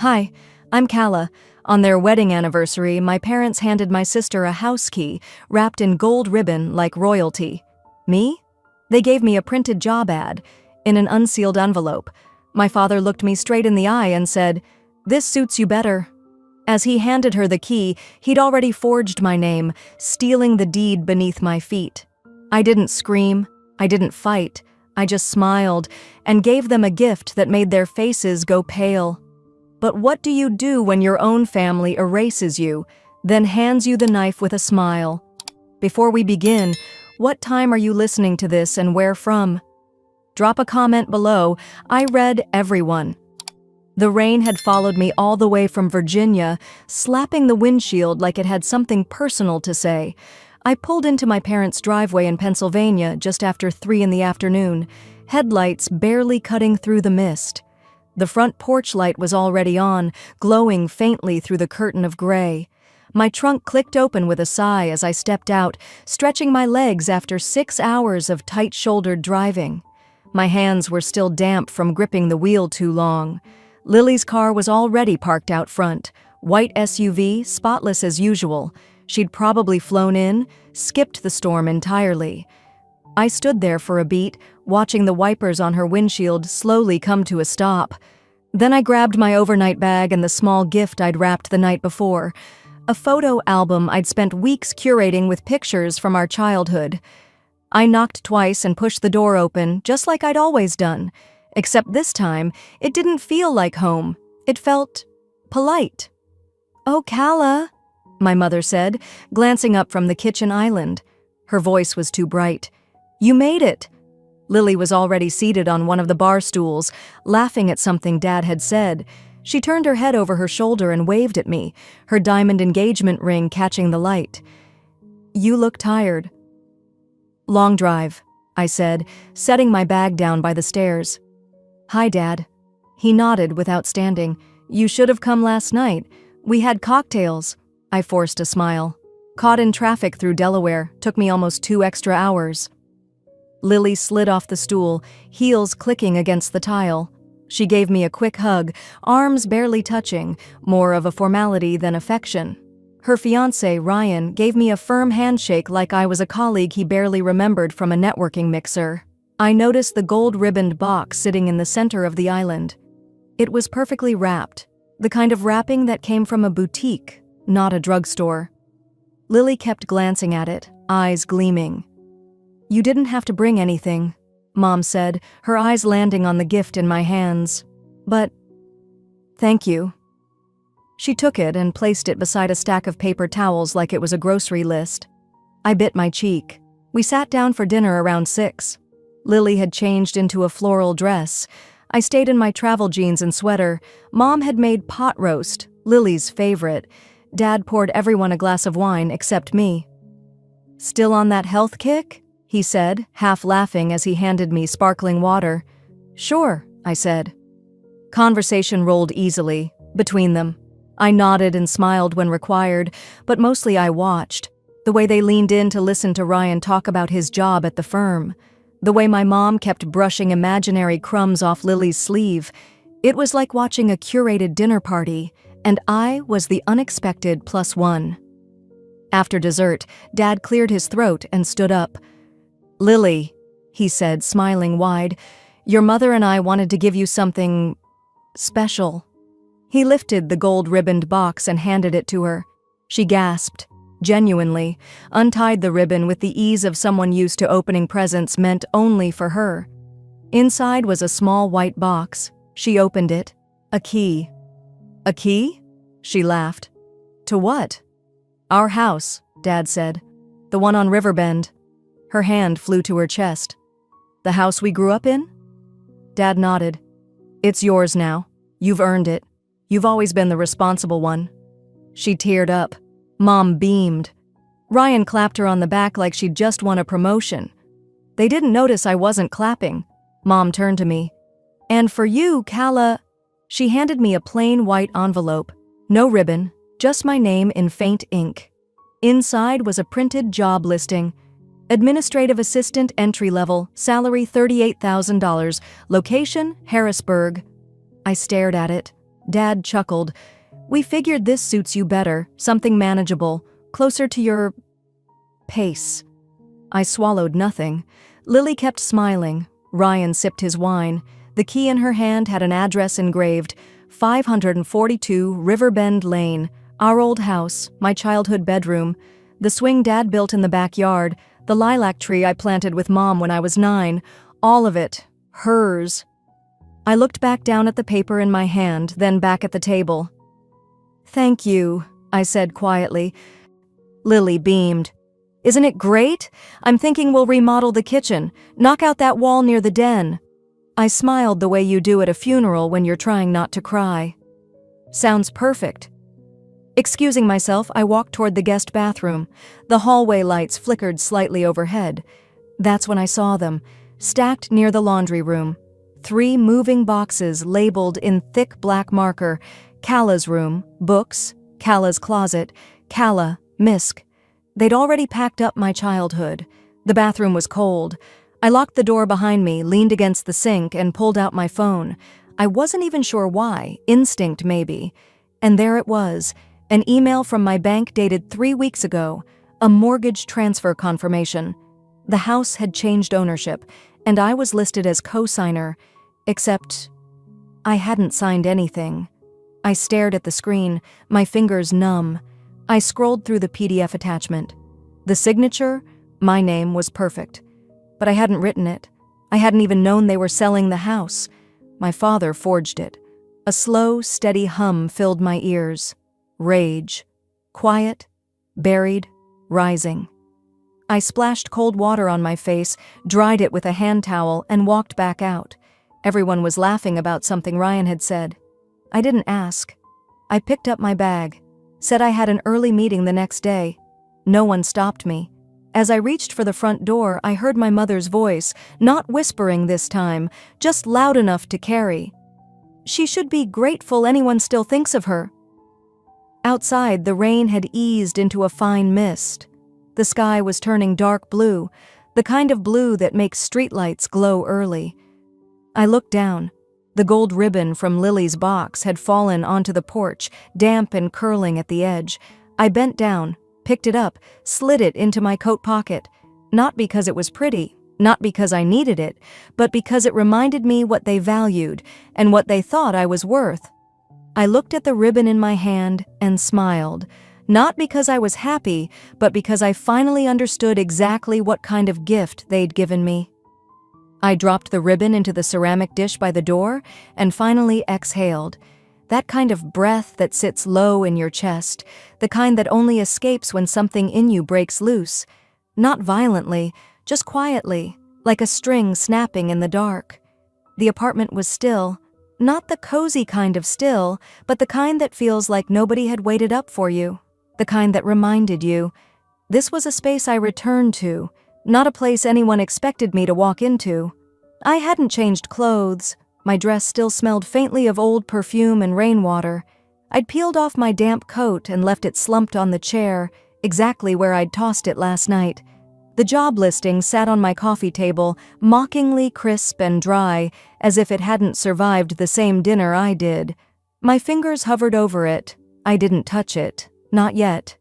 Hi, I'm Kala. On their wedding anniversary, my parents handed my sister a house key wrapped in gold ribbon like royalty. Me? They gave me a printed job ad in an unsealed envelope. My father looked me straight in the eye and said, "This suits you better." As he handed her the key, he'd already forged my name, stealing the deed beneath my feet. I didn't scream, I didn't fight, I just smiled and gave them a gift that made their faces go pale. But what do you do when your own family erases you, then hands you the knife with a smile? Before we begin, what time are you listening to this and where from? Drop a comment below. I read everyone. The rain had followed me all the way from Virginia, slapping the windshield like it had something personal to say. I pulled into my parents' driveway in Pennsylvania just after 3 in the afternoon, headlights barely cutting through the mist. The front porch light was already on, glowing faintly through the curtain of gray. My trunk clicked open with a sigh as I stepped out, stretching my legs after 6 hours of tight-shouldered driving. My hands were still damp from gripping the wheel too long. Lily's car was already parked out front, white SUV, spotless as usual. She'd probably flown in, skipped the storm entirely. I stood there for a beat, watching the wipers on her windshield slowly come to a stop. Then I grabbed my overnight bag and the small gift I'd wrapped the night before, a photo album I'd spent weeks curating with pictures from our childhood. I knocked twice and pushed the door open, just like I'd always done. Except this time, it didn't feel like home. It felt polite. "Oh, Kala," my mother said, glancing up from the kitchen island. Her voice was too bright. "You made it." Lily was already seated on one of the bar stools, laughing at something Dad had said. She turned her head over her shoulder and waved at me, her diamond engagement ring catching the light. "You look tired." "Long drive," I said, setting my bag down by the stairs. "Hi, Dad." He nodded without standing. "You should have come last night. We had cocktails." I forced a smile. "Caught in traffic through Delaware. Took me almost 2 extra hours." Lily slid off the stool, heels clicking against the tile. She gave me a quick hug, arms barely touching, more of a formality than affection. Her fiancé, Ryan, gave me a firm handshake like I was a colleague he barely remembered from a networking mixer. I noticed the gold-ribboned box sitting in the center of the island. It was perfectly wrapped, the kind of wrapping that came from a boutique, not a drugstore. Lily kept glancing at it, eyes gleaming. "You didn't have to bring anything," Mom said, her eyes landing on the gift in my hands. "But thank you." She took it and placed it beside a stack of paper towels like it was a grocery list. I bit my cheek. We sat down for dinner around 6. Lily had changed into a floral dress. I stayed in my travel jeans and sweater. Mom had made pot roast, Lily's favorite. Dad poured everyone a glass of wine except me. "Still on that health kick?" he said, half laughing as he handed me sparkling water. "Sure," I said. Conversation rolled easily between them. I nodded and smiled when required, but mostly I watched. The way they leaned in to listen to Ryan talk about his job at the firm. The way my mom kept brushing imaginary crumbs off Lily's sleeve. It was like watching a curated dinner party, and I was the unexpected +1. After dessert, Dad cleared his throat and stood up. "Lily," he said, smiling wide, "your mother and I wanted to give you something special." He lifted the gold-ribboned box and handed it to her. She gasped, genuinely, untied the ribbon with the ease of someone used to opening presents meant only for her. Inside was a small white box. She opened it. A key. "A key?" She laughed. "To what?" "Our house," Dad said. "The one on Riverbend." Her hand flew to her chest. "The house we grew up in?" Dad nodded. "It's yours now. You've earned it. You've always been the responsible one." She teared up. Mom beamed. Ryan clapped her on the back like she'd just won a promotion. They didn't notice I wasn't clapping. Mom turned to me. "And for you, Kala." She handed me a plain white envelope. No ribbon, just my name in faint ink. Inside was a printed job listing. Administrative assistant entry level, salary $38,000, location Harrisburg. I stared at it. Dad chuckled. We figured this suits you better, something manageable, closer to your pace. I swallowed nothing. Lily kept smiling. Ryan sipped his wine. The key in her hand had an address engraved, 542 Riverbend Lane, our old house, my childhood bedroom, the swing Dad built in the backyard, the lilac tree I planted with Mom when I was 9, all of it, hers. I looked back down at the paper in my hand, then back at the table. Thank you, I said quietly. Lily beamed. Isn't it great? I'm thinking we'll remodel the kitchen, knock out that wall near the den. I smiled the way you do at a funeral when you're trying not to cry. Sounds perfect. Excusing myself, I walked toward the guest bathroom. The hallway lights flickered slightly overhead. That's when I saw them, stacked near the laundry room. 3 moving boxes labeled in thick black marker, Kalla's room, books, Kalla's closet, Kalla, Misk. They'd already packed up my childhood. The bathroom was cold. I locked the door behind me, leaned against the sink, and pulled out my phone. I wasn't even sure why, instinct maybe. And there it was, an email from my bank dated 3 weeks ago, a mortgage transfer confirmation. The house had changed ownership, and I was listed as co-signer, except I hadn't signed anything. I stared at the screen, my fingers numb. I scrolled through the PDF attachment. The signature, my name, was perfect. But I hadn't written it. I hadn't even known they were selling the house. My father forged it. A slow, steady hum filled my ears. Rage. Quiet, buried, rising. I splashed cold water on my face, dried it with a hand towel, and walked back out. Everyone was laughing about something Ryan had said. I didn't ask. I picked up my bag, said I had an early meeting the next day. No one stopped me. As I reached for the front door, I heard my mother's voice, not whispering this time, just loud enough to carry. She should be grateful anyone still thinks of her. Outside, the rain had eased into a fine mist. The sky was turning dark blue, the kind of blue that makes streetlights glow early. I looked down. The gold ribbon from Lily's box had fallen onto the porch, damp and curling at the edge. I bent down, picked it up, slid it into my coat pocket. Not because it was pretty, not because I needed it, but because it reminded me what they valued and what they thought I was worth. I looked at the ribbon in my hand and smiled, not because I was happy, but because I finally understood exactly what kind of gift they'd given me. I dropped the ribbon into the ceramic dish by the door and finally exhaled. That kind of breath that sits low in your chest, the kind that only escapes when something in you breaks loose. Not violently, just quietly, like a string snapping in the dark. The apartment was still, not the cozy kind of still, but the kind that feels like nobody had waited up for you, the kind that reminded you. This was a space I returned to, not a place anyone expected me to walk into. I hadn't changed clothes. My dress still smelled faintly of old perfume and rainwater. I'd peeled off my damp coat and left it slumped on the chair, exactly where I'd tossed it last night. The job listing sat on my coffee table, mockingly crisp and dry, as if it hadn't survived the same dinner I did. My fingers hovered over it. I didn't touch it. Not yet.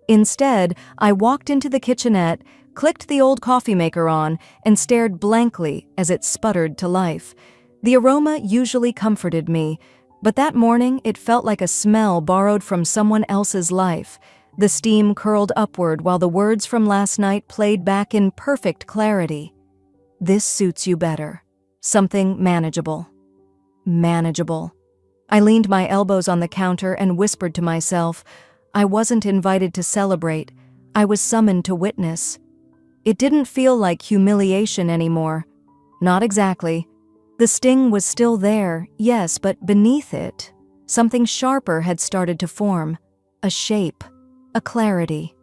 Instead, I walked into the kitchenette, clicked the old coffee maker on, and stared blankly as it sputtered to life. The aroma usually comforted me, but that morning it felt like a smell borrowed from someone else's life. The steam curled upward while the words from last night played back in perfect clarity. This suits you better. Something manageable. Manageable. I leaned my elbows on the counter and whispered to myself, I wasn't invited to celebrate. I was summoned to witness. It didn't feel like humiliation anymore. Not exactly. The sting was still there, yes, but beneath it, something sharper had started to form. A shape. A clarity.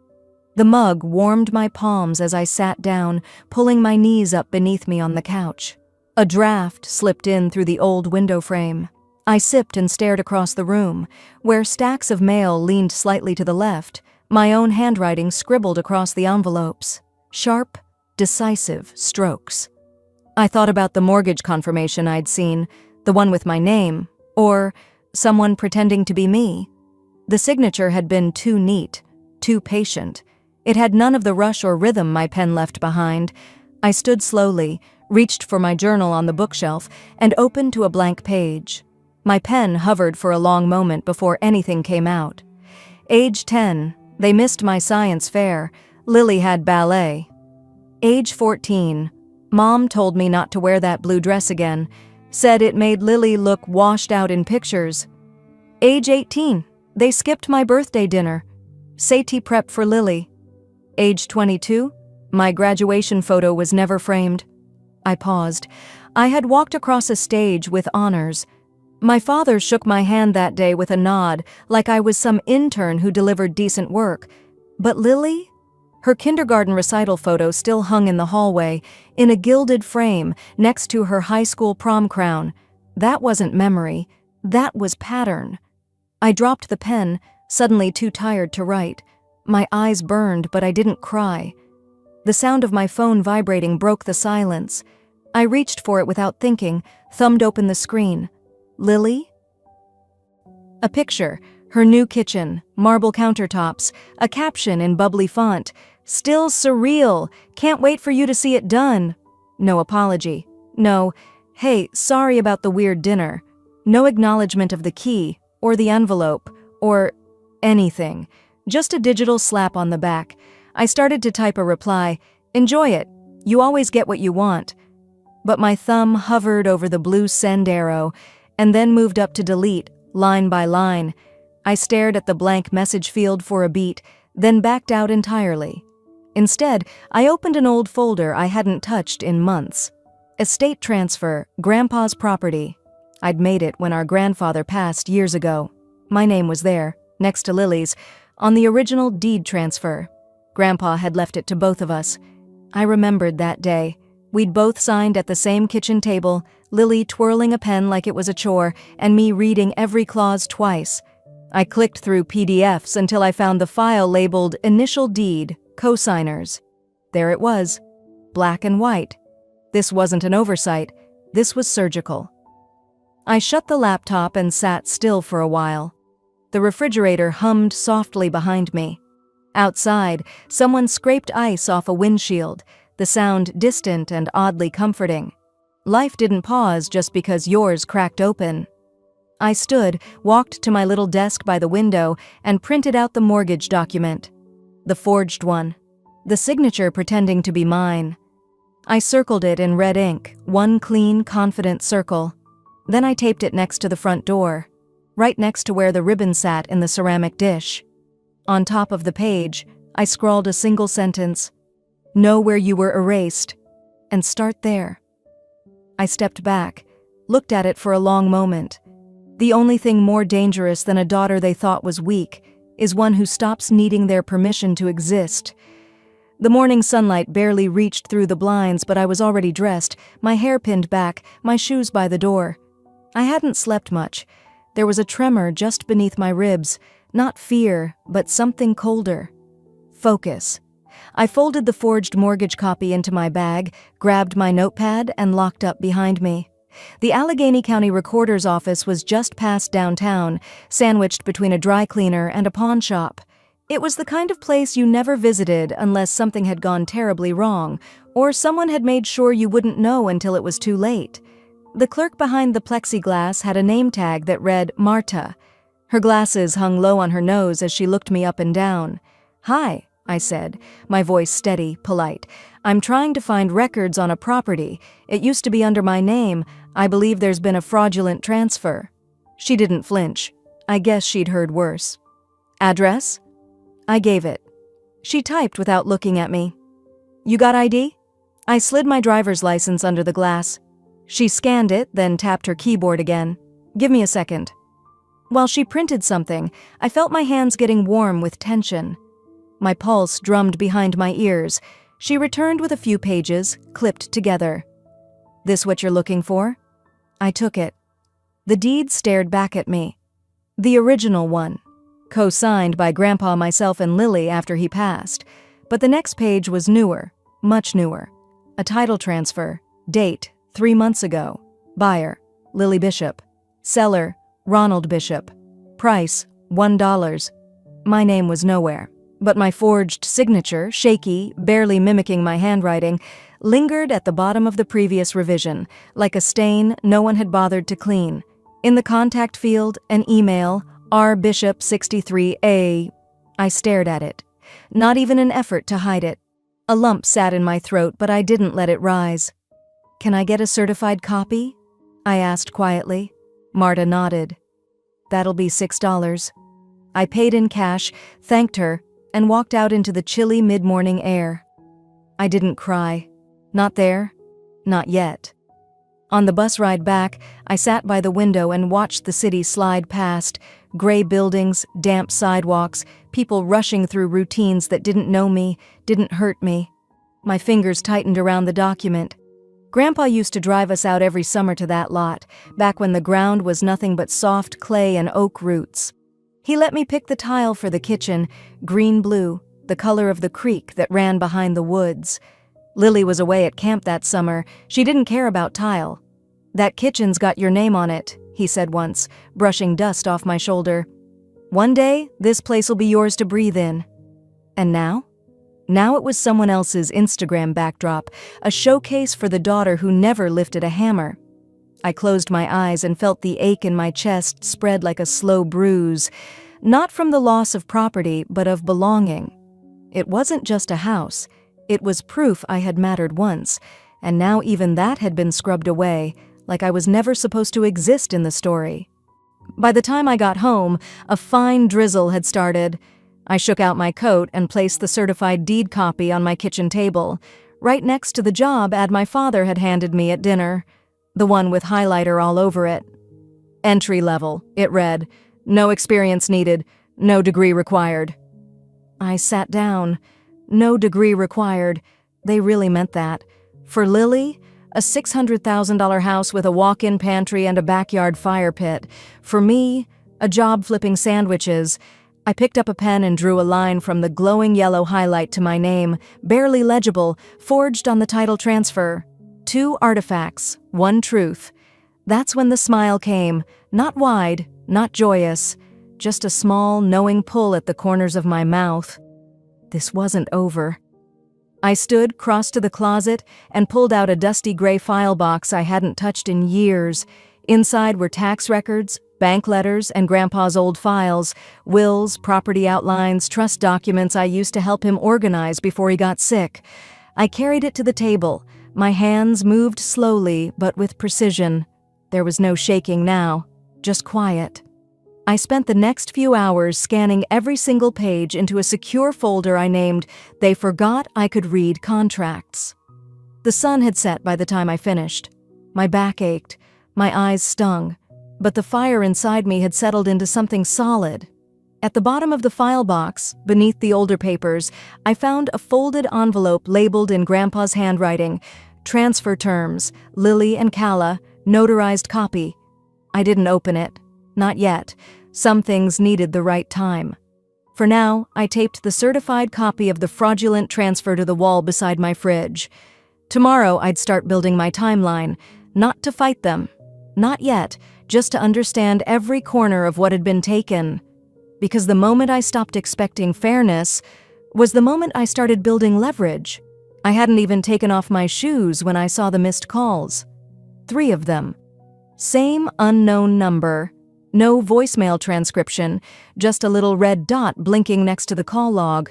The mug warmed my palms as I sat down, pulling my knees up beneath me on the couch. A draft slipped in through the old window frame. I sipped and stared across the room, where stacks of mail leaned slightly to the left, my own handwriting scribbled across the envelopes. Sharp, decisive strokes. I thought about the mortgage confirmation I'd seen, the one with my name, or someone pretending to be me. The signature had been too neat, too patient. It had none of the rush or rhythm my pen left behind. I stood slowly, reached for my journal on the bookshelf, and opened to a blank page. My pen hovered for a long moment before anything came out. Age 10, they missed my science fair. Lily had ballet. Age 14, Mom told me not to wear that blue dress again, said it made Lily look washed out in pictures. Age 18, they skipped my birthday dinner. SAT prep for Lily. Age 22, my graduation photo was never framed. I paused. I had walked across a stage with honors. My father shook my hand that day with a nod, like I was some intern who delivered decent work. But Lily? Her kindergarten recital photo still hung in the hallway, in a gilded frame, next to her high school prom crown. That wasn't memory. That was pattern. I dropped the pen, suddenly too tired to write. My eyes burned, but I didn't cry. The sound of my phone vibrating broke the silence. I reached for it without thinking, thumbed open the screen. Lily? A picture, her new kitchen, marble countertops, a caption in bubbly font. Still surreal. Can't wait for you to see it done. No apology. No, hey, sorry about the weird dinner. No acknowledgement of the key, or the envelope, or anything. Just a digital slap on the back. I started to type a reply. Enjoy it. You always get what you want. But my thumb hovered over the blue send arrow, and then moved up to delete, line by line. I stared at the blank message field for a beat, then backed out entirely. Instead, I opened an old folder I hadn't touched in months. Estate transfer, Grandpa's property. I'd made it when our grandfather passed years ago. My name was there, next to Lily's, on the original deed transfer. Grandpa had left it to both of us. I remembered that day. We'd both signed at the same kitchen table, Lily twirling a pen like it was a chore, and me reading every clause twice. I clicked through PDFs until I found the file labeled Initial Deed, Co-signers. There it was, black and white. This wasn't an oversight. This was surgical. I shut the laptop and sat still for a while. The refrigerator hummed softly behind me. Outside, someone scraped ice off a windshield, the sound distant and oddly comforting. Life didn't pause just because yours cracked open. I stood, walked to my little desk by the window, and printed out the mortgage document. The forged one. The signature pretending to be mine. I circled it in red ink, one clean, confident circle. Then I taped it next to the front door, right next to where the ribbon sat in the ceramic dish. On top of the page, I scrawled a single sentence. Know where you were erased, and start there. I stepped back, looked at it for a long moment. The only thing more dangerous than a daughter they thought was weak is one who stops needing their permission to exist. The morning sunlight barely reached through the blinds, but I was already dressed, my hair pinned back, my shoes by the door. I hadn't slept much. There was a tremor just beneath my ribs, not fear, but something colder. Focus. I folded the forged mortgage copy into my bag, grabbed my notepad, and locked up behind me. The Allegheny County Recorder's office was just past downtown, sandwiched between a dry cleaner and a pawn shop. It was the kind of place you never visited unless something had gone terribly wrong, or someone had made sure you wouldn't know until it was too late. The clerk behind the plexiglass had a name tag that read Marta. Her glasses hung low on her nose as she looked me up and down. "Hi," I said, my voice steady, polite. "I'm trying to find records on a property. It used to be under my name. I believe there's been a fraudulent transfer." She didn't flinch. I guess she'd heard worse. "Address?" I gave it. She typed without looking at me. "You got ID?" I slid my driver's license under the glass. She scanned it, then tapped her keyboard again. "Give me a second." While she printed something, I felt my hands getting warm with tension. My pulse drummed behind my ears. She returned with a few pages, clipped together. "This what you're looking for?" I took it. The deed stared back at me. The original one. Co-signed by Grandpa, myself, and Lily after he passed. But the next page was newer, much newer. A title transfer. Date, 3 months ago. Buyer, Lily Bishop. Seller, Ronald Bishop. Price, $1. My name was nowhere, but my forged signature, shaky, barely mimicking my handwriting, lingered at the bottom of the previous revision, like a stain no one had bothered to clean. In the contact field, an email, rbishop63a. I stared at it. Not even an effort to hide it. A lump sat in my throat, but I didn't let it rise. "Can I get a certified copy?" I asked quietly. Marta nodded. "That'll be $6. I paid in cash, thanked her, and walked out into the chilly mid-morning air. I didn't cry. Not there. Not yet. On the bus ride back, I sat by the window and watched the city slide past, gray buildings, damp sidewalks, people rushing through routines that didn't know me, didn't hurt me. My fingers tightened around the document. Grandpa used to drive us out every summer to that lot, back when the ground was nothing but soft clay and oak roots. He let me pick the tile for the kitchen, green-blue, the color of the creek that ran behind the woods. Lily was away at camp that summer. She didn't care about tile. "That kitchen's got your name on it," he said once, brushing dust off my shoulder. "One day, this place'll be yours to breathe in." And now? Now it was someone else's Instagram backdrop, a showcase for the daughter who never lifted a hammer. I closed my eyes and felt the ache in my chest spread like a slow bruise, not from the loss of property, but of belonging. It wasn't just a house. It was proof I had mattered once, and now even that had been scrubbed away, like I was never supposed to exist in the story. By the time I got home, a fine drizzle had started. I shook out my coat and placed the certified deed copy on my kitchen table, right next to the job ad my father had handed me at dinner, the one with highlighter all over it. "Entry level," it read. "No experience needed. No degree required." I sat down. No degree required. They really meant that. For Lily, a $600,000 house with a walk-in pantry and a backyard fire pit. For me, a job flipping sandwiches. I picked up a pen and drew a line from the glowing yellow highlight to my name, barely legible, forged on the title transfer. 2 artifacts, 1 truth. That's when the smile came, not wide, not joyous, just a small, knowing pull at the corners of my mouth. This wasn't over. I stood, crossed to the closet, and pulled out a dusty gray file box I hadn't touched in years. Inside were tax records, bank letters, and Grandpa's old files, wills, property outlines, trust documents I used to help him organize before he got sick. I carried it to the table. My hands moved slowly, but with precision. There was no shaking now, just quiet. I spent the next few hours scanning every single page into a secure folder I named "They Forgot I Could Read Contracts." The sun had set by the time I finished. My back ached, my eyes stung, but the fire inside me had settled into something solid. At the bottom of the file box, beneath the older papers, I found a folded envelope labeled in Grandpa's handwriting, "Transfer terms, Lily and Calla, notarized copy." I didn't open it. Not yet. Some things needed the right time. For now, I taped the certified copy of the fraudulent transfer to the wall beside my fridge. Tomorrow, I'd start building my timeline, not to fight them. Not yet, just to understand every corner of what had been taken. Because the moment I stopped expecting fairness was the moment I started building leverage. I hadn't even taken off my shoes when I saw the missed calls. 3 of them. Same unknown number. No voicemail transcription, just a little red dot blinking next to the call log.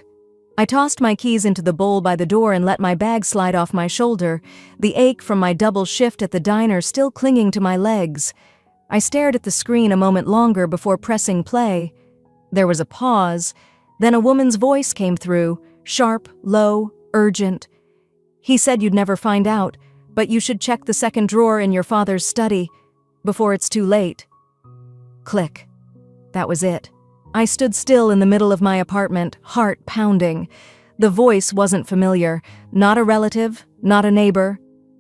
I tossed my keys into the bowl by the door and let my bag slide off my shoulder, the ache from my double shift at the diner still clinging to my legs. I stared at the screen a moment longer before pressing play. There was a pause, then a woman's voice came through, sharp, low, urgent. "He said you'd never find out, but you should check the second drawer in your father's study before it's too late." Click. That was it. I stood still in the middle of my apartment, heart pounding. The voice wasn't familiar, not a relative, not a neighbor,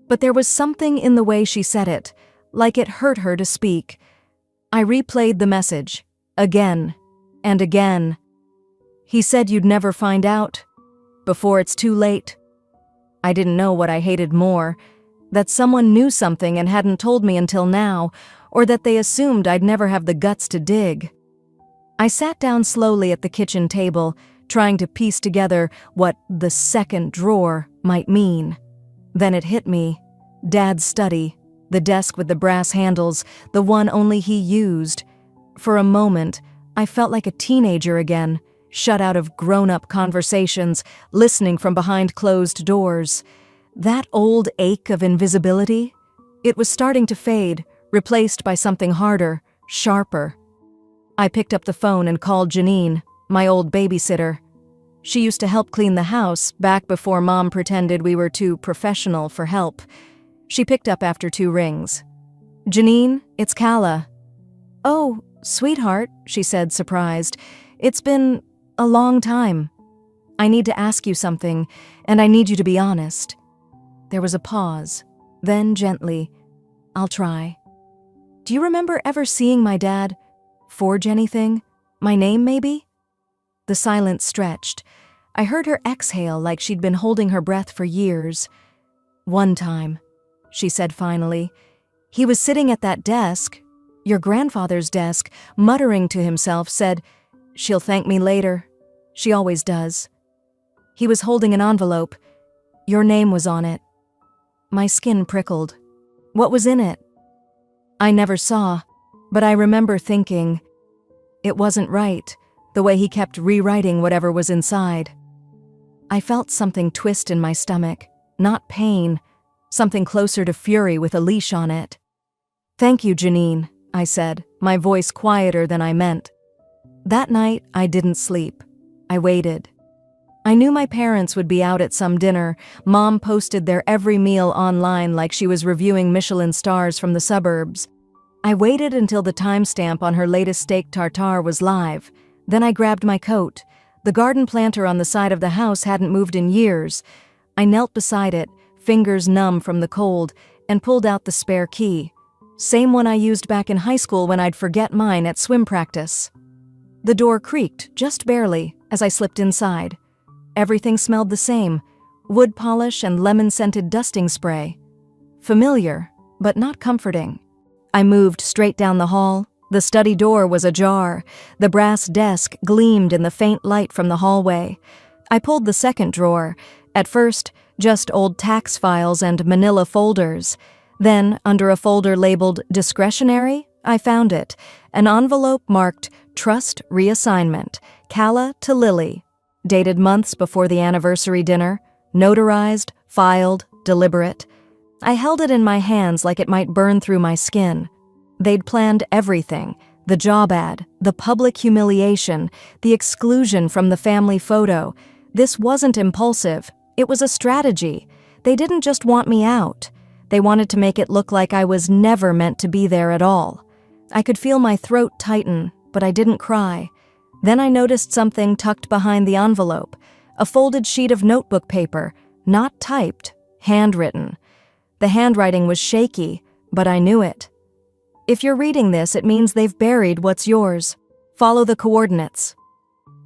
but there was something in the way she said it, like it hurt her to speak. I replayed the message, again and again. "He said you'd never find out, before it's too late." I didn't know what I hated more, that someone knew something and hadn't told me until now, or that they assumed I'd never have the guts to dig. I sat down slowly at the kitchen table, trying to piece together what the second drawer might mean. Then it hit me. Dad's study, the desk with the brass handles, the one only he used. For a moment, I felt like a teenager again, shut out of grown-up conversations, listening from behind closed doors. That old ache of invisibility? It was starting to fade, replaced by something harder, sharper. I picked up the phone and called Janine, my old babysitter. She used to help clean the house back before Mom pretended we were too professional for help. She picked up after 2 rings. "Janine, it's Calla." "Oh, sweetheart," she said, surprised. "It's been a long time. I need to ask you something, and I need you to be honest." There was a pause. Then, gently, "I'll try. Do you remember ever seeing my dad forge anything? My name, maybe?" The silence stretched. I heard her exhale like she'd been holding her breath for years. "One time," she said finally. "He was sitting at that desk, your grandfather's desk, muttering to himself, said, 'She'll thank me later. She always does.' He was holding an envelope. Your name was on it." My skin prickled. "What was in it?" "I never saw, but I remember thinking, it wasn't right, the way he kept rewriting whatever was inside." I felt something twist in my stomach, not pain, something closer to fury with a leash on it. "Thank you, Janine," I said, my voice quieter than I meant. That night, I didn't sleep. I waited. I knew my parents would be out at some dinner. Mom posted their every meal online like she was reviewing Michelin stars from the suburbs. I waited until the timestamp on her latest steak tartare was live. Then I grabbed my coat. The garden planter on the side of the house hadn't moved in years. I knelt beside it, fingers numb from the cold, and pulled out the spare key. Same one I used back in high school when I'd forget mine at swim practice. The door creaked, just barely, as I slipped inside. Everything smelled the same, wood polish and lemon-scented dusting spray. Familiar, but not comforting. I moved straight down the hall. The study door was ajar. The brass desk gleamed in the faint light from the hallway. I pulled the second drawer. At first, just old tax files and manila folders. Then, under a folder labeled Discretionary, I found it. An envelope marked Trust Reassignment, Calla to Lily. Dated months before the anniversary dinner, notarized, filed, deliberate. I held it in my hands like it might burn through my skin. They'd planned everything, the job ad, the public humiliation, the exclusion from the family photo. This wasn't impulsive, it was a strategy. They didn't just want me out. They wanted to make it look like I was never meant to be there at all. I could feel my throat tighten, but I didn't cry. Then I noticed something tucked behind the envelope, a folded sheet of notebook paper, not typed, handwritten. The handwriting was shaky, but I knew it. If you're reading this, it means they've buried what's yours. Follow the coordinates.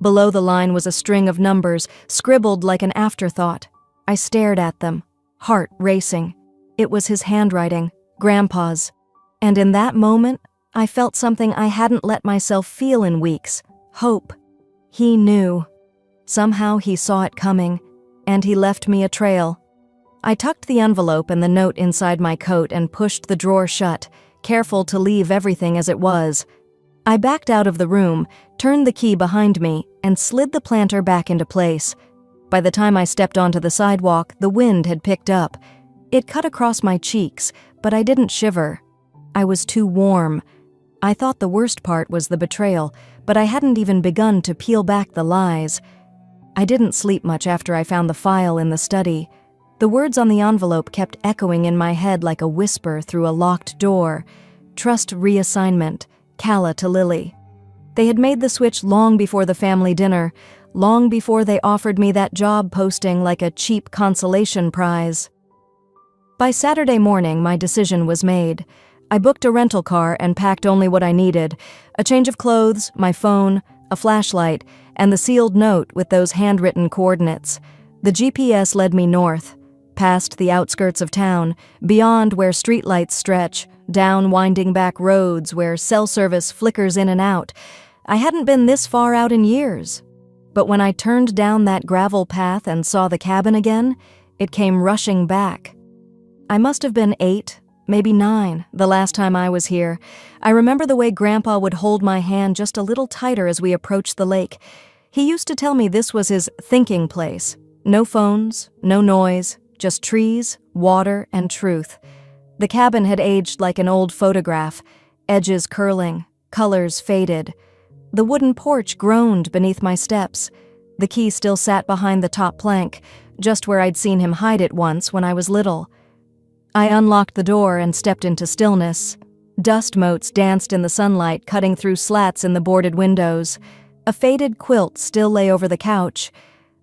Below the line was a string of numbers, scribbled like an afterthought. I stared at them, heart racing. It was his handwriting, Grandpa's. And in that moment, I felt something I hadn't let myself feel in weeks. Hope. He knew. Somehow he saw it coming, and he left me a trail. I tucked the envelope and the note inside my coat and pushed the drawer shut, careful to leave everything as it was. I backed out of the room, turned the key behind me, and slid the planter back into place. By the time I stepped onto the sidewalk, the wind had picked up. It cut across my cheeks, but I didn't shiver. I was too warm. I thought the worst part was the betrayal, but I hadn't even begun to peel back the lies. I didn't sleep much after I found the file in the study. The words on the envelope kept echoing in my head like a whisper through a locked door. Trust reassignment, Calla to Lily. They had made the switch long before the family dinner, long before they offered me that job posting like a cheap consolation prize. By Saturday morning, my decision was made. I booked a rental car and packed only what I needed: a change of clothes, my phone, a flashlight, and the sealed note with those handwritten coordinates. The GPS led me north, past the outskirts of town, beyond where streetlights stretch, down winding back roads where cell service flickers in and out. I hadn't been this far out in years. But when I turned down that gravel path and saw the cabin again, it came rushing back. I must have been 8, maybe 9, the last time I was here. I remember the way Grandpa would hold my hand just a little tighter as we approached the lake. He used to tell me this was his thinking place. No phones, no noise, just trees, water, and truth. The cabin had aged like an old photograph, edges curling, colors faded. The wooden porch groaned beneath my steps. The key still sat behind the top plank, just where I'd seen him hide it once when I was little. I unlocked the door and stepped into stillness. Dust motes danced in the sunlight, cutting through slats in the boarded windows. A faded quilt still lay over the couch.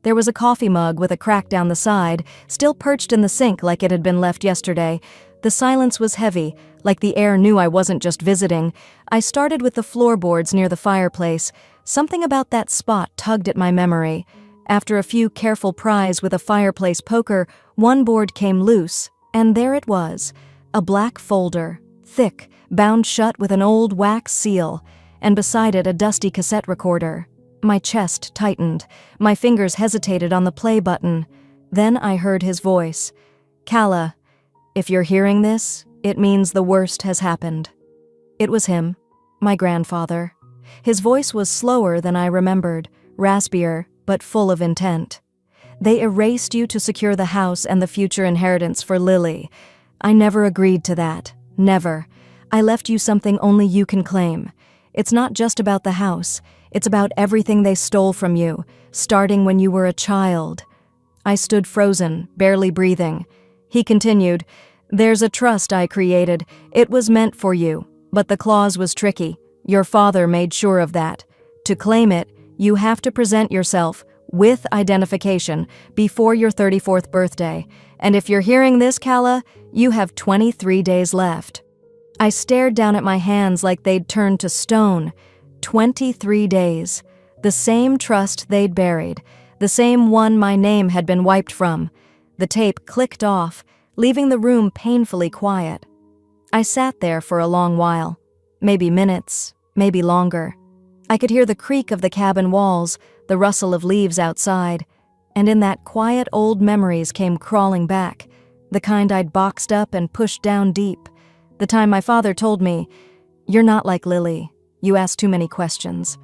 There was a coffee mug with a crack down the side, still perched in the sink like it had been left yesterday. The silence was heavy, like the air knew I wasn't just visiting. I started with the floorboards near the fireplace. Something about that spot tugged at my memory. After a few careful pries with a fireplace poker, one board came loose, and there it was, a black folder, thick, bound shut with an old wax seal, and beside it a dusty cassette recorder. My chest tightened. My fingers hesitated on the play button. Then I heard his voice. "Calla, if you're hearing this, it means the worst has happened." It was him, my grandfather. His voice was slower than I remembered, raspier, but full of intent. "They erased you to secure the house and the future inheritance for Lily. I never agreed to that. Never. I left you something only you can claim. It's not just about the house. It's about everything they stole from you, starting when you were a child." I stood frozen, barely breathing. He continued, "There's a trust I created. It was meant for you, but the clause was tricky. Your father made sure of that. To claim it, you have to present yourself, with identification, before your 34th birthday. And if you're hearing this, Calla, you have 23 days left." I stared down at my hands like they'd turned to stone. 23 days. The same trust they'd buried. The same one my name had been wiped from. The tape clicked off, leaving the room painfully quiet. I sat there for a long while. Maybe minutes, maybe longer. I could hear the creak of the cabin walls, the rustle of leaves outside, and in that quiet old memories came crawling back, the kind I'd boxed up and pushed down deep. The time my father told me, "You're not like Lily. You ask too many questions."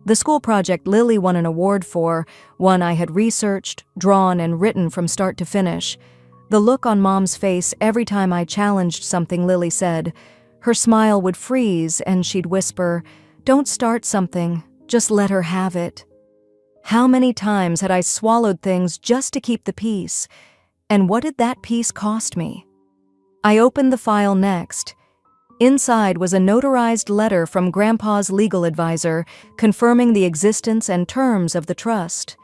The school project Lily won an award for, one I had researched, drawn, and written from start to finish. The look on Mom's face every time I challenged something Lily said. Her smile would freeze and she'd whisper, "Don't start something, just let her have it." How many times had I swallowed things just to keep the peace? And what did that peace cost me? I opened the file next. Inside was a notarized letter from Grandpa's legal advisor confirming the existence and terms of the trust.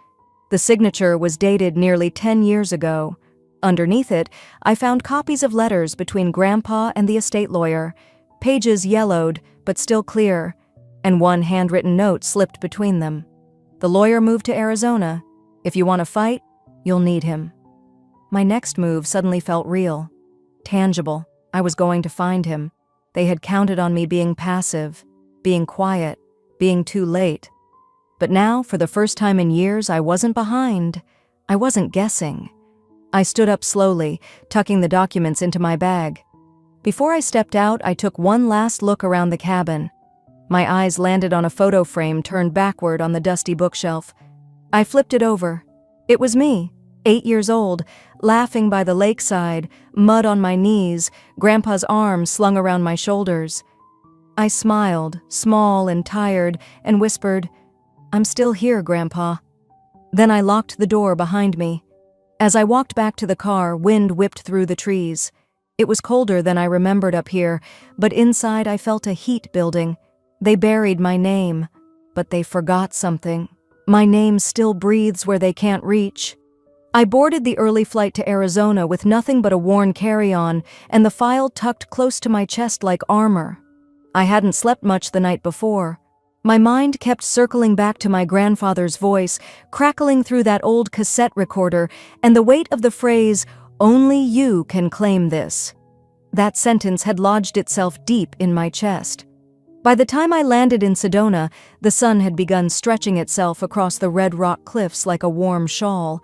The signature was dated nearly 10 years ago. Underneath it, I found copies of letters between Grandpa and the estate lawyer, pages yellowed but still clear, and one handwritten note slipped between them. The lawyer moved to Arizona. If you want to fight, you'll need him. My next move suddenly felt real, tangible. I was going to find him. They had counted on me being passive, being quiet, being too late. But now, for the first time in years, I wasn't behind. I wasn't guessing. I stood up slowly, tucking the documents into my bag. Before I stepped out, I took one last look around the cabin. My eyes landed on a photo frame turned backward on the dusty bookshelf. I flipped it over. It was me, 8 years old, laughing by the lakeside, mud on my knees, Grandpa's arm slung around my shoulders. I smiled, small and tired, and whispered, "I'm still here, Grandpa." Then I locked the door behind me. As I walked back to the car, wind whipped through the trees. It was colder than I remembered up here, but inside I felt a heat building. They buried my name, but they forgot something. My name still breathes where they can't reach. I boarded the early flight to Arizona with nothing but a worn carry-on and the file tucked close to my chest like armor. I hadn't slept much the night before. My mind kept circling back to my grandfather's voice, crackling through that old cassette recorder, and the weight of the phrase, "Only you can claim this." That sentence had lodged itself deep in my chest. By the time I landed in Sedona, the sun had begun stretching itself across the red rock cliffs like a warm shawl.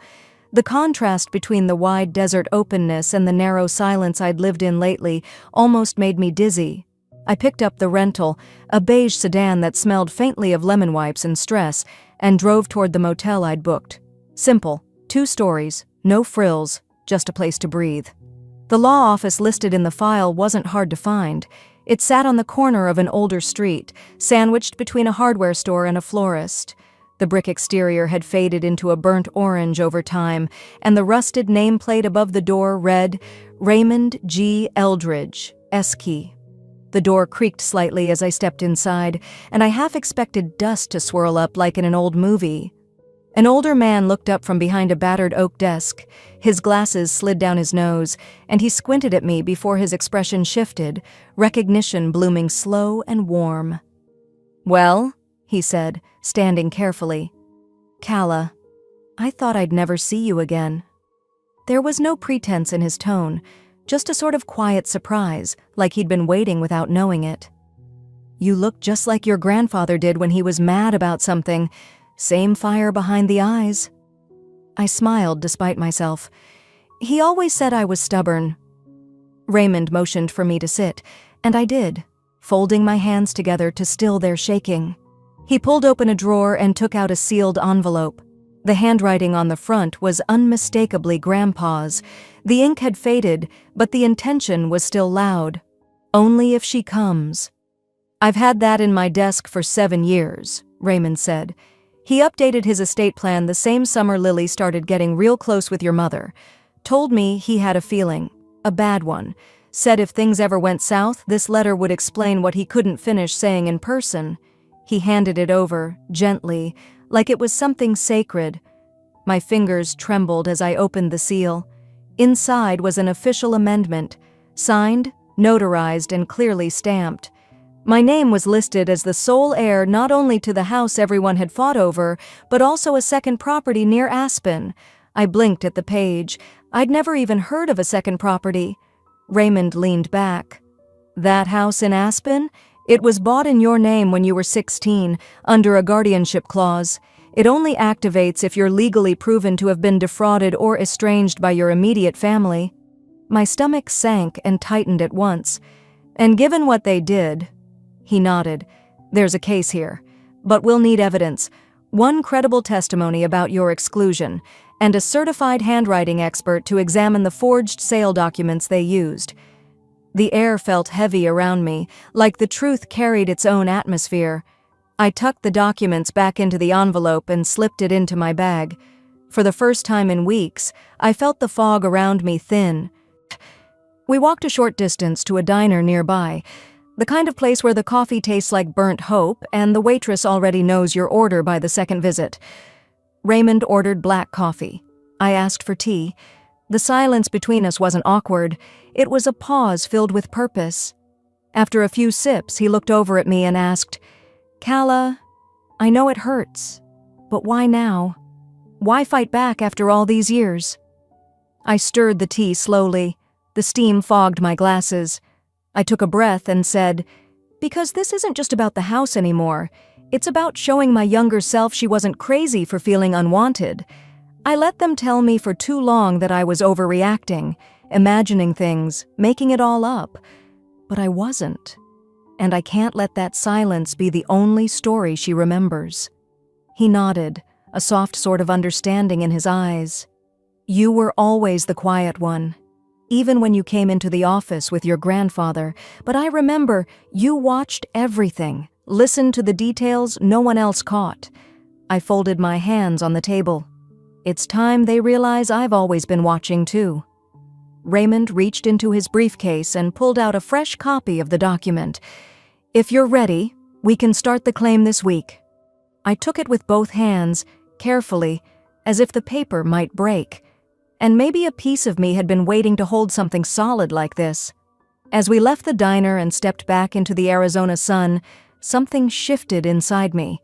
The contrast between the wide desert openness and the narrow silence I'd lived in lately almost made me dizzy. I picked up the rental, a beige sedan that smelled faintly of lemon wipes and stress, and drove toward the motel I'd booked. Simple, 2 stories, no frills, just a place to breathe. The law office listed in the file wasn't hard to find. It sat on the corner of an older street, sandwiched between a hardware store and a florist. The brick exterior had faded into a burnt orange over time, and the rusted nameplate above the door read, Raymond G. Eldridge, S-Key. The door creaked slightly as I stepped inside, and I half expected dust to swirl up like in an old movie. An older man looked up from behind a battered oak desk. His glasses slid down his nose, and he squinted at me before his expression shifted, recognition blooming slow and warm. "Well," he said, standing carefully. "Calla, I thought I'd never see you again." There was no pretense in his tone, just a sort of quiet surprise, like he'd been waiting without knowing it. "You look just like your grandfather did when he was mad about something. Same fire behind the eyes." I smiled despite myself. He always said I was stubborn. Raymond motioned for me to sit, and I did, folding my hands together to still their shaking. He pulled open a drawer and took out a sealed envelope. The handwriting on the front was unmistakably Grandpa's. The ink had faded, but the intention was still loud. "Only if she comes." "I've had that in my desk for 7 years," Raymond said. "He updated his estate plan the same summer Lily started getting real close with your mother. Told me he had a feeling, a bad one. Said if things ever went south, this letter would explain what he couldn't finish saying in person." He handed it over, gently, like it was something sacred. My fingers trembled as I opened the seal. Inside was an official amendment, signed, notarized, and clearly stamped. My name was listed as the sole heir not only to the house everyone had fought over, but also a second property near Aspen. I blinked at the page. I'd never even heard of a second property. Raymond leaned back. "That house in Aspen? It was bought in your name when you were 16, under a guardianship clause. It only activates if you're legally proven to have been defrauded or estranged by your immediate family." My stomach sank and tightened at once. "And given what they did," he nodded, "there's a case here. But we'll need evidence. One credible testimony about your exclusion, and a certified handwriting expert to examine the forged sale documents they used." The air felt heavy around me, like the truth carried its own atmosphere. I tucked the documents back into the envelope and slipped it into my bag. For the first time in weeks, I felt the fog around me thin. We walked a short distance to a diner nearby, the kind of place where the coffee tastes like burnt hope and the waitress already knows your order by the second visit. Raymond ordered black coffee. I asked for tea. The silence between us wasn't awkward. It was a pause filled with purpose. After a few sips, he looked over at me and asked, "Calla, I know it hurts, but why now? Why fight back after all these years?" I stirred the tea slowly. The steam fogged my glasses. I took a breath and said, "Because this isn't just about the house anymore. It's about showing my younger self she wasn't crazy for feeling unwanted. I let them tell me for too long that I was overreacting, imagining things, making it all up. But I wasn't. And I can't let that silence be the only story she remembers." He nodded, a soft sort of understanding in his eyes. "You were always the quiet one, even when you came into the office with your grandfather, but I remember you watched everything, listened to the details no one else caught." I folded my hands on the table. "It's time they realize I've always been watching too." Raymond reached into his briefcase and pulled out a fresh copy of the document. "If you're ready, we can start the claim this week." I took it with both hands, carefully, as if the paper might break. And maybe a piece of me had been waiting to hold something solid like this. As we left the diner and stepped back into the Arizona sun, something shifted inside me.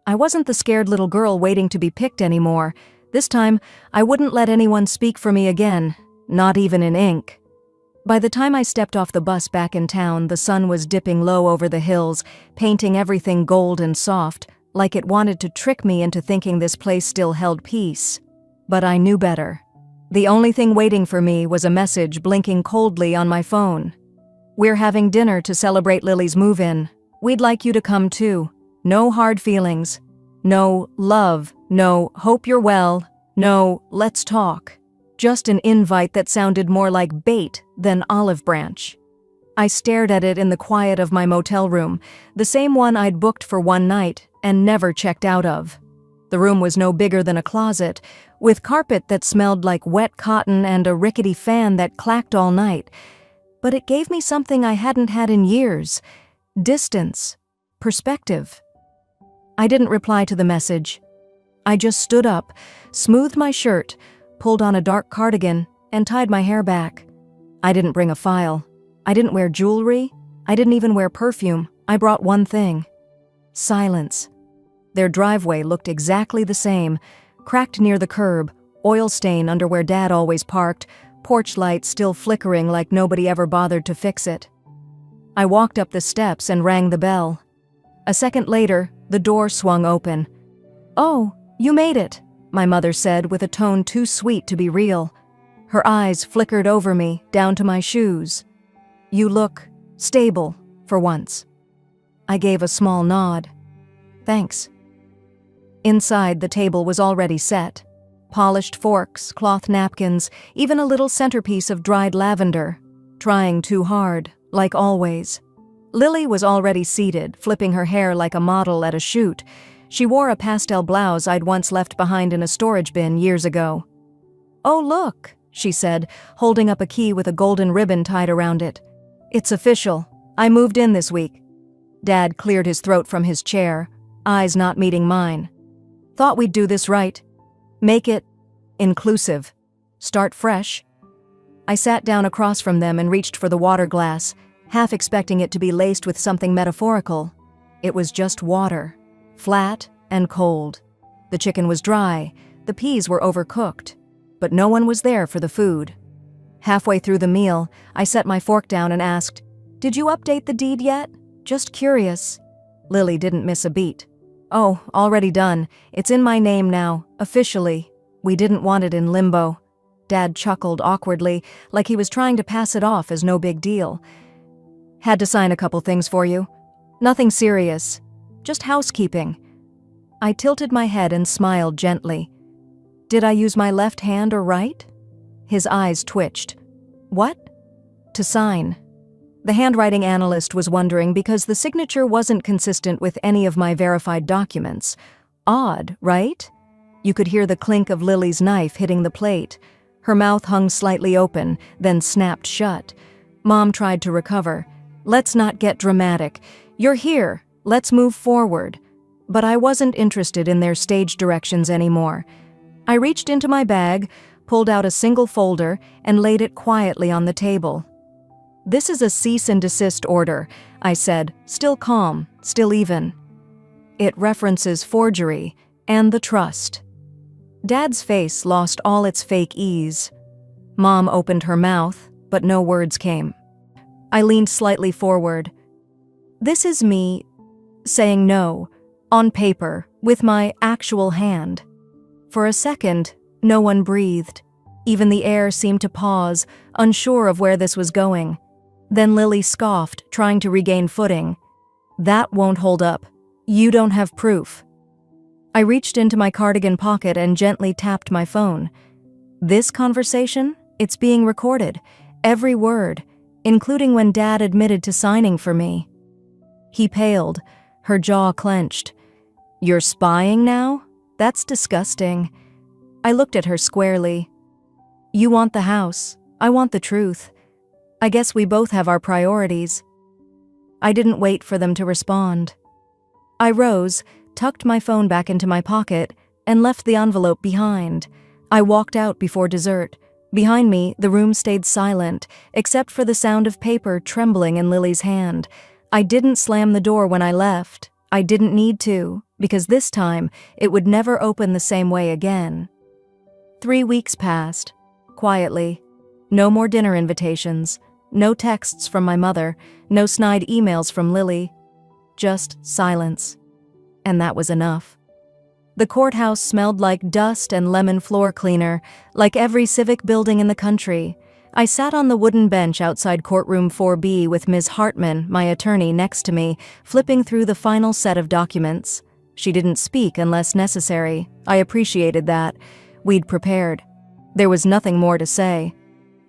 I wasn't the scared little girl waiting to be picked anymore. This time, I wouldn't let anyone speak for me again, not even in ink. By the time I stepped off the bus back in town, the sun was dipping low over the hills, painting everything gold and soft, like it wanted to trick me into thinking this place still held peace. But I knew better. The only thing waiting for me was a message blinking coldly on my phone. "We're having dinner to celebrate Lily's move-in. We'd like you to come too. No hard feelings. No love. No hope you're well. No let's talk." Just an invite that sounded more like bait than olive branch. I stared at it in the quiet of my motel room, the same one I'd booked for one night and never checked out of. The room was no bigger than a closet, with carpet that smelled like wet cotton and a rickety fan that clacked all night. But it gave me something I hadn't had in years: distance, perspective. I didn't reply to the message. I just stood up, smoothed my shirt, pulled on a dark cardigan, and tied my hair back. I didn't bring a file. I didn't wear jewelry. I didn't even wear perfume. I brought one thing: silence. Their driveway looked exactly the same, cracked near the curb, oil stain under where Dad always parked, porch light still flickering like nobody ever bothered to fix it. I walked up the steps and rang the bell. A second later, the door swung open. "Oh, you made it," my mother said with a tone too sweet to be real. Her eyes flickered over me, down to my shoes. "You look stable, for once." I gave a small nod. "Thanks." Inside, the table was already set. Polished forks, cloth napkins, even a little centerpiece of dried lavender. Trying too hard, like always. Lily was already seated, flipping her hair like a model at a shoot. She wore a pastel blouse I'd once left behind in a storage bin years ago. "Oh, look," she said, holding up a key with a golden ribbon tied around it. "It's official. I moved in this week." Dad cleared his throat from his chair, eyes not meeting mine. "Thought we'd do this right. Make it inclusive. Start fresh." I sat down across from them and reached for the water glass, half expecting it to be laced with something metaphorical. It was just water. Flat and cold. The chicken was dry, the peas were overcooked, but no one was there for the food. Halfway through the meal, I set my fork down and asked, "Did you update the deed yet? Just curious." Lily didn't miss a beat. "Oh, already done. It's in my name now, officially. We didn't want it in limbo." Dad chuckled awkwardly, like he was trying to pass it off as no big deal. "Had to sign a couple things for you. Nothing serious. Just housekeeping." I tilted my head and smiled gently. "Did I use my left hand or right?" His eyes twitched. "What?" "To sign." The handwriting analyst was wondering because the signature wasn't consistent with any of my verified documents. Odd, right? You could hear the clink of Lily's knife hitting the plate. Her mouth hung slightly open, then snapped shut. Mom tried to recover. "Let's not get dramatic. You're here. Let's move forward." But I wasn't interested in their stage directions anymore. I reached into my bag, pulled out a single folder, and laid it quietly on the table. "This is a cease and desist order," I said, still calm, still even. "It references forgery and the trust." Dad's face lost all its fake ease. Mom opened her mouth, but no words came. I leaned slightly forward. "This is me saying no, on paper, with my actual hand." For a second, no one breathed. Even the air seemed to pause, unsure of where this was going. Then Lily scoffed, trying to regain footing. "That won't hold up. You don't have proof." I reached into my cardigan pocket and gently tapped my phone. "This conversation? It's being recorded. Every word, including when Dad admitted to signing for me." He paled, her jaw clenched. "You're spying now? That's disgusting." I looked at her squarely. "You want the house. I want the truth. I guess we both have our priorities." I didn't wait for them to respond. I rose, tucked my phone back into my pocket, and left the envelope behind. I walked out before dessert. Behind me, the room stayed silent, except for the sound of paper trembling in Lily's hand. I didn't slam the door when I left. I didn't need to, because this time, it would never open the same way again. 3 weeks passed. Quietly. No more dinner invitations. No texts from my mother, no snide emails from Lily. Just silence. And that was enough. The courthouse smelled like dust and lemon floor cleaner, like every civic building in the country. I sat on the wooden bench outside courtroom 4B with Ms. Hartman, my attorney, next to me, flipping through the final set of documents. She didn't speak unless necessary. I appreciated that. We'd prepared. There was nothing more to say.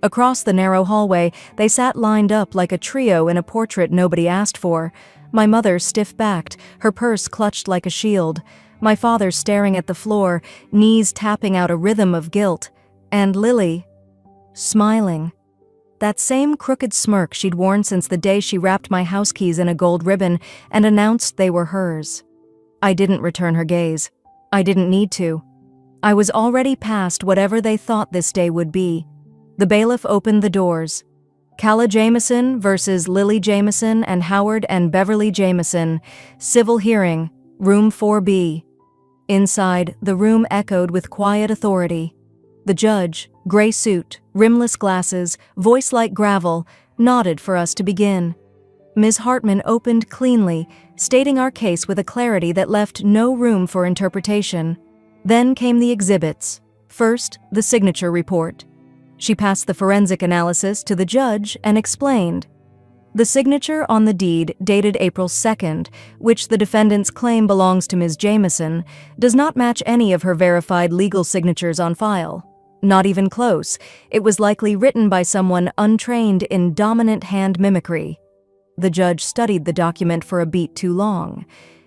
Across the narrow hallway, they sat lined up like a trio in a portrait nobody asked for. My mother stiff-backed, her purse clutched like a shield. My father staring at the floor, knees tapping out a rhythm of guilt. And Lily, smiling. That same crooked smirk she'd worn since the day she wrapped my house keys in a gold ribbon and announced they were hers. I didn't return her gaze. I didn't need to. I was already past whatever they thought this day would be. The bailiff opened the doors. Calla Jameson versus Lily Jameson and Howard and Beverly Jameson. Civil hearing, room 4B. Inside, the room echoed with quiet authority. The judge, gray suit, rimless glasses, voice like gravel, nodded for us to begin. Ms. Hartman opened cleanly, stating our case with a clarity that left no room for interpretation. Then came the exhibits. First, the signature report. She passed the forensic analysis to the judge and explained. The signature on the deed dated April 2nd, which the defendant's claim belongs to Ms. Jameson, does not match any of her verified legal signatures on file. Not even close. It was likely written by someone untrained in dominant hand mimicry. The judge studied the document for a beat too long.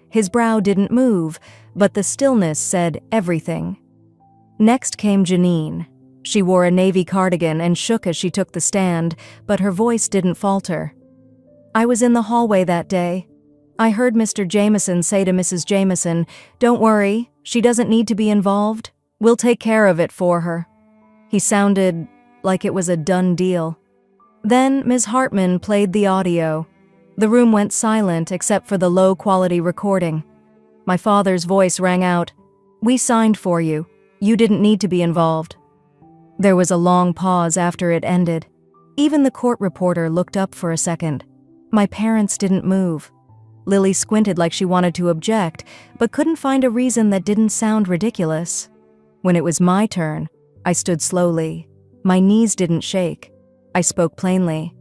His brow didn't move, but the stillness said everything. Next came Janine. She wore a navy cardigan and shook as she took the stand, but her voice didn't falter. I was in the hallway that day. I heard Mr. Jameson say to Mrs. Jameson, "Don't worry, she doesn't need to be involved. We'll take care of it for her." He sounded like it was a done deal. Then Ms. Hartman played the audio. The room went silent except for the low-quality recording. My father's voice rang out, "We signed for you. You didn't need to be involved." There was a long pause after it ended. Even the court reporter looked up for a second. My parents didn't move. Lily squinted like she wanted to object, but couldn't find a reason that didn't sound ridiculous. When it was my turn, I stood slowly. My knees didn't shake. I spoke plainly.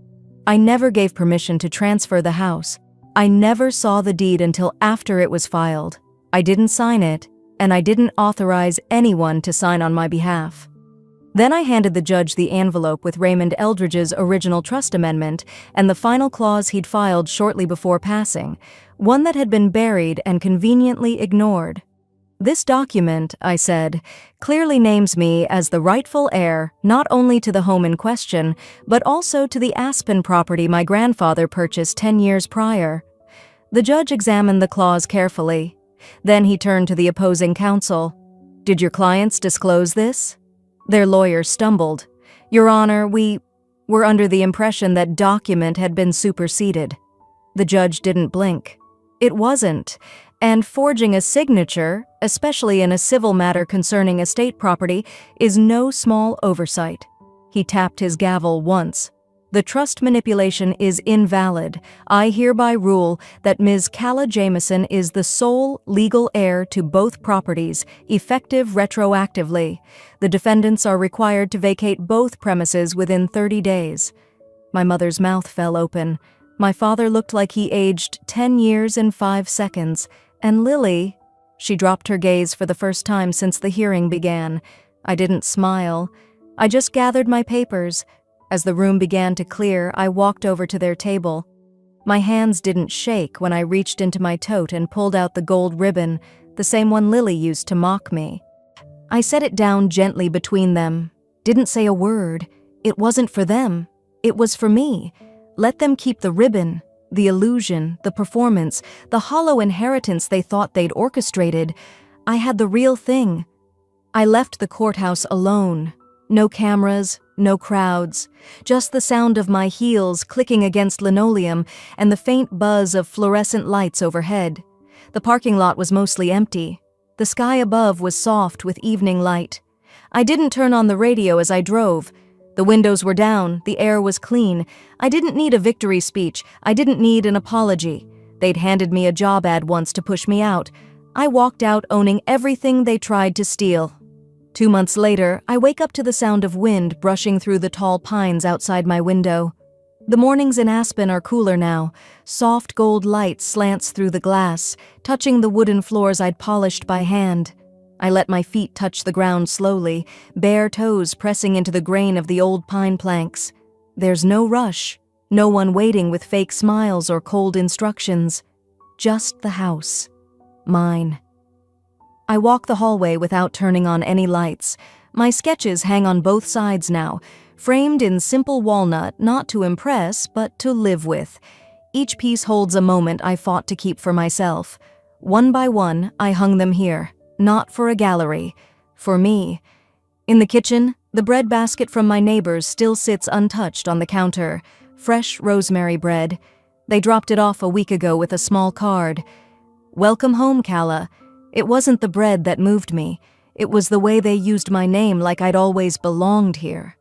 I never gave permission to transfer the house. I never saw the deed until after it was filed. I didn't sign it, and I didn't authorize anyone to sign on my behalf. Then I handed the judge the envelope with Raymond Eldridge's original trust amendment and the final clause he'd filed shortly before passing, one that had been buried and conveniently ignored. "This document," I said, "clearly names me as the rightful heir not only to the home in question, but also to the Aspen property my grandfather purchased 10 years prior." The judge examined the clause carefully. Then he turned to the opposing counsel. "Did your clients disclose this?" Their lawyer stumbled. "Your Honor, we were under the impression that document had been superseded." The judge didn't blink. It wasn't, and forging a signature, especially in a civil matter concerning estate property, is no small oversight. He tapped his gavel once. "The trust manipulation is invalid. I hereby rule that Ms. Calla Jameson is the sole legal heir to both properties, effective retroactively. The defendants are required to vacate both premises within 30 days. My mother's mouth fell open. My father looked like he aged 10 years in 5 seconds. And Lily, she dropped her gaze for the first time since the hearing began. I didn't smile. I just gathered my papers. As the room began to clear, I walked over to their table. My hands didn't shake when I reached into my tote and pulled out the gold ribbon, the same one Lily used to mock me. I set it down gently between them. Didn't say a word. It wasn't for them. It was for me. Let them keep the ribbon, the illusion, the performance, the hollow inheritance they thought they'd orchestrated. I had the real thing. I left the courthouse alone. No cameras, no crowds, just the sound of my heels clicking against linoleum and the faint buzz of fluorescent lights overhead. The parking lot was mostly empty. The sky above was soft with evening light. I didn't turn on the radio as I drove. The windows were down, the air was clean. I didn't need a victory speech, I didn't need an apology. They'd handed me a job ad once to push me out. I walked out owning everything they tried to steal. 2 months later, I wake up to the sound of wind brushing through the tall pines outside my window. The mornings in Aspen are cooler now. Soft gold light slants through the glass, touching the wooden floors I'd polished by hand. I let my feet touch the ground slowly, bare toes pressing into the grain of the old pine planks. There's no rush, no one waiting with fake smiles or cold instructions. Just the house. Mine. I walk the hallway without turning on any lights. My sketches hang on both sides now, framed in simple walnut, not to impress, but to live with. Each piece holds a moment I fought to keep for myself. One by one, I hung them here, not for a gallery, for me. In the kitchen, the bread basket from my neighbors still sits untouched on the counter, fresh rosemary bread. They dropped it off a week ago with a small card. "Welcome home, Calla." It wasn't the bread that moved me. It was the way they used my name like I'd always belonged here.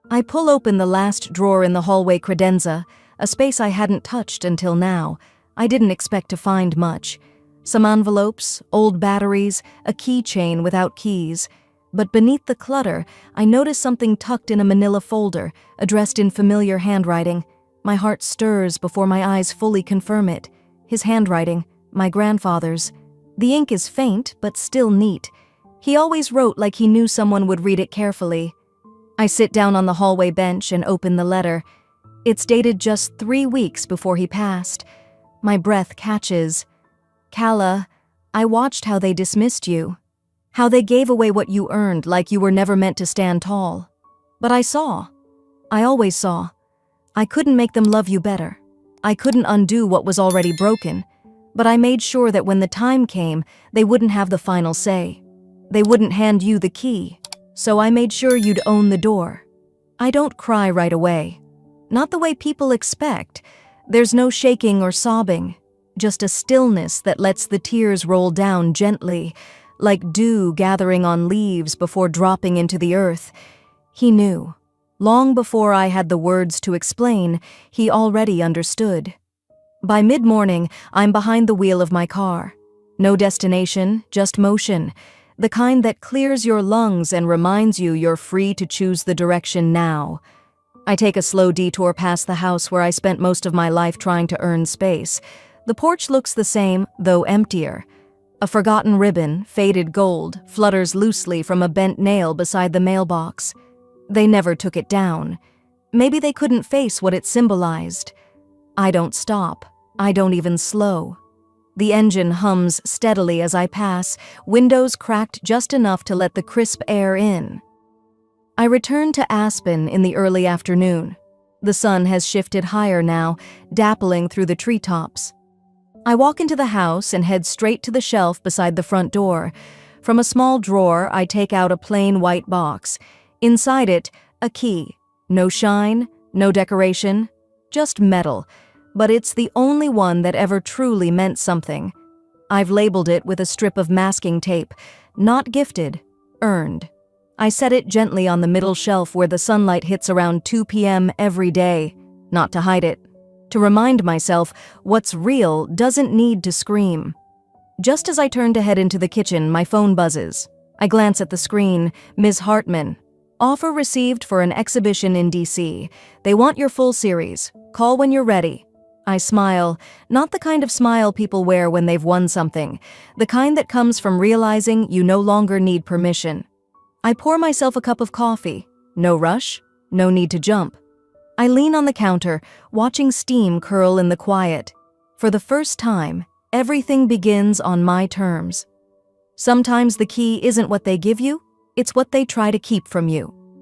I pull open the last drawer in the hallway credenza, a space I hadn't touched until now. I didn't expect to find much. Some envelopes, old batteries, a keychain without keys. But beneath the clutter, I notice something tucked in a manila folder, addressed in familiar handwriting. My heart stirs before my eyes fully confirm it. His handwriting, my grandfather's. The ink is faint, but still neat. He always wrote like he knew someone would read it carefully. I sit down on the hallway bench and open the letter. It's dated just 3 weeks before he passed. My breath catches. "Calla, I watched how they dismissed you. How they gave away what you earned like you were never meant to stand tall. But I saw. I always saw. I couldn't make them love you better. I couldn't undo what was already broken. But I made sure that when the time came, they wouldn't have the final say. They wouldn't hand you the key. So I made sure you'd own the door. I don't cry right away. Not the way people expect. There's no shaking or sobbing. Just a stillness that lets the tears roll down gently, like dew gathering on leaves before dropping into the earth. He knew. Long before I had the words to explain, he already understood. By mid-morning, I'm behind the wheel of my car. No destination, just motion. The kind that clears your lungs and reminds you you're free to choose the direction now. I take a slow detour past the house where I spent most of my life trying to earn space. The porch looks the same, though emptier. A forgotten ribbon, faded gold, flutters loosely from a bent nail beside the mailbox. They never took it down. Maybe they couldn't face what it symbolized. I don't stop. I don't even slow. The engine hums steadily as I pass, windows cracked just enough to let the crisp air in. I return to Aspen in the early afternoon. The sun has shifted higher now, dappling through the treetops. I walk into the house and head straight to the shelf beside the front door. From a small drawer, I take out a plain white box. Inside it, a key. No shine, no decoration, just metal. But it's the only one that ever truly meant something. I've labeled it with a strip of masking tape. Not gifted, earned. I set it gently on the middle shelf where the sunlight hits around 2 p.m. every day. Not to hide it. To remind myself what's real doesn't need to scream. Just as I turn to head into the kitchen, my phone buzzes. I glance at the screen. Ms. Hartman. Offer received for an exhibition in D.C. They want your full series. Call when you're ready. I smile, not the kind of smile people wear when they've won something, the kind that comes from realizing you no longer need permission. I pour myself a cup of coffee. No rush, no need to jump. I lean on the counter, watching steam curl in the quiet. For the first time, everything begins on my terms. Sometimes the key isn't what they give you, it's what they try to keep from you.